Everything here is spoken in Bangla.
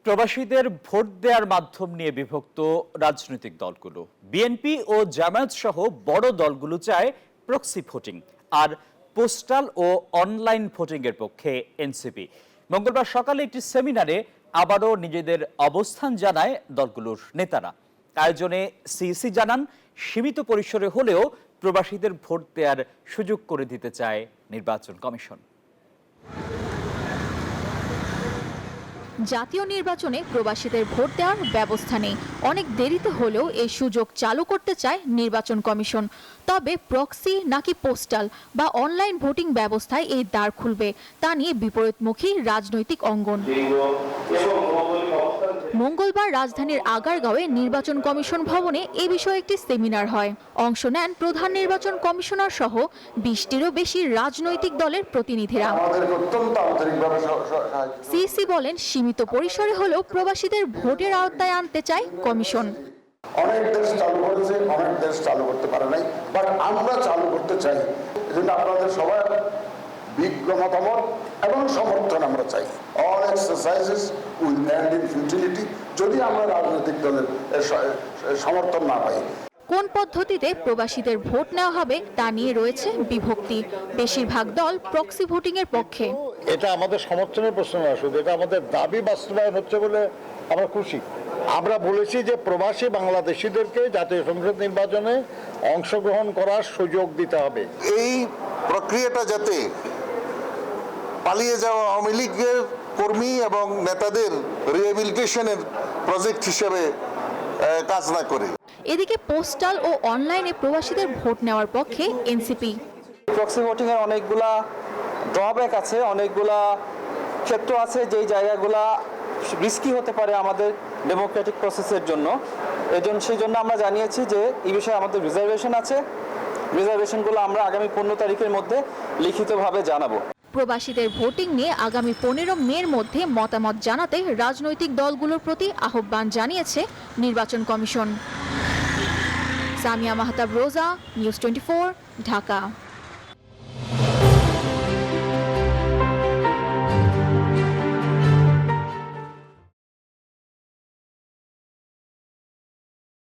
প্রবাসীদের ভোট দেওয়ার মাধ্যম নিয়ে বিভক্ত রাজনৈতিক দলগুলো। বিএনপি ও জামায়াত সহ বড় দলগুলো চায় প্রক্সি ভোটিং আর পোস্টাল ও অনলাইন ভোটিং এর পক্ষে এনসিপি। মঙ্গলবার সকালে একটি সেমিনারে আবারও নিজেদের অবস্থান জানায় দলগুলোর নেতারা। আয়োজনে সিইসি জানান, সীমিত পরিসরে হলেও প্রবাসীদের ভোট দেওয়ার সুযোগ করে দিতে চায় নির্বাচন কমিশন। জাতীয় নির্বাচনে প্রবাসীদের ভোট দেওয়ার ব্যবস্থা নেই। অনেক দেরিতে হলেও এই সুযোগ চালু করতে চায় নির্বাচন কমিশন। তবে প্রক্সি নাকি পোস্টাল বা অনলাইন ভোটিং ব্যবস্থায় এই দ্বার খুলবে, তা নিয়ে বিপরীতমুখী রাজনৈতিক অঙ্গন। মঙ্গলবার রাজধানীর আগারগাঁওয়ে নির্বাচন কমিশন ভবনে এ বিষয়ে একটি সেমিনার হয়। অংশ নেন প্রধান নির্বাচন কমিশনার সহ 20টিরও বেশি রাজনৈতিক দলের প্রতিনিধিরা। সিইসি বলেন, সীমিত পরিসরে হলেও প্রবাসীদের ভোটের আওতায় আনতে চায় কমিশন। অনেক দেশ চালু করেছে, অনেক দেশ চালু করতে পারে নাই, বাট আমরা চালু করতে চাই। এজন্য আপনাদের সবার বিজ্ঞ মতামত এবং সমর্থন আমরা চাই। All exercises will end in futility, যদি আমরা রাজনৈতিক দলের সমর্থন না পাই। কোন পদ্ধতিতে প্রবাসীদের ভোট নেওয়া হবে তা নিয়ে রয়েছে বিভক্তি। বেশিরভাগ দল প্রক্সি ভোটিং এর পক্ষে। এটা আমাদের সমর্থনের প্রশ্ন না, শুধু এটা আমাদের দাবি বাস্তবায়ন হচ্ছে বলে আমরা খুশি। আমরা বলেছি যে প্রবাসী বাংলাদেশিদেরকে জাতীয় সংসদ নির্বাচনে অংশগ্রহণ করার সুযোগ দিতে হবে। এই প্রক্রিয়াটা যাতে পালিয়ে যাওয়া আওয়ামী লীগের কর্মী এবং নেতাদের রিহ্যাবিলিটেশনের প্রজেক্ট হিসেবে কাজ না করে। এদিকে পোস্টাল ও অনলাইনে প্রবাসীদের ভোট নেওয়ার পক্ষে এনসিপি। প্রক্সি ভোটিং এর অনেকগুলা ড্রব্যাক আছে, অনেকগুলা ক্ষেত্র আছে যেই জায়গাগুলা রিস্কি হতে পারে আমাদের ডেমোক্রেটিক প্রসেসের জন্য। সেই জন্য আমরা জানিয়েছি যে এই বিষয়ে আমাদের রিজার্ভেশন আছে। রিজার্ভেশনগুলো আমরা আগামী 15 তারিখের মধ্যে লিখিতভাবে জানাবো। প্রবাসীদের ভোটিং নিয়ে আগামী 15 মের মধ্যে মতামত জানাতে রাজনৈতিক দলগুলোর প্রতি আহ্বান জানিয়েছে নির্বাচন কমিশন। সামিয়া মাহতাব রোজা, নিউজ 24, ঢাকা।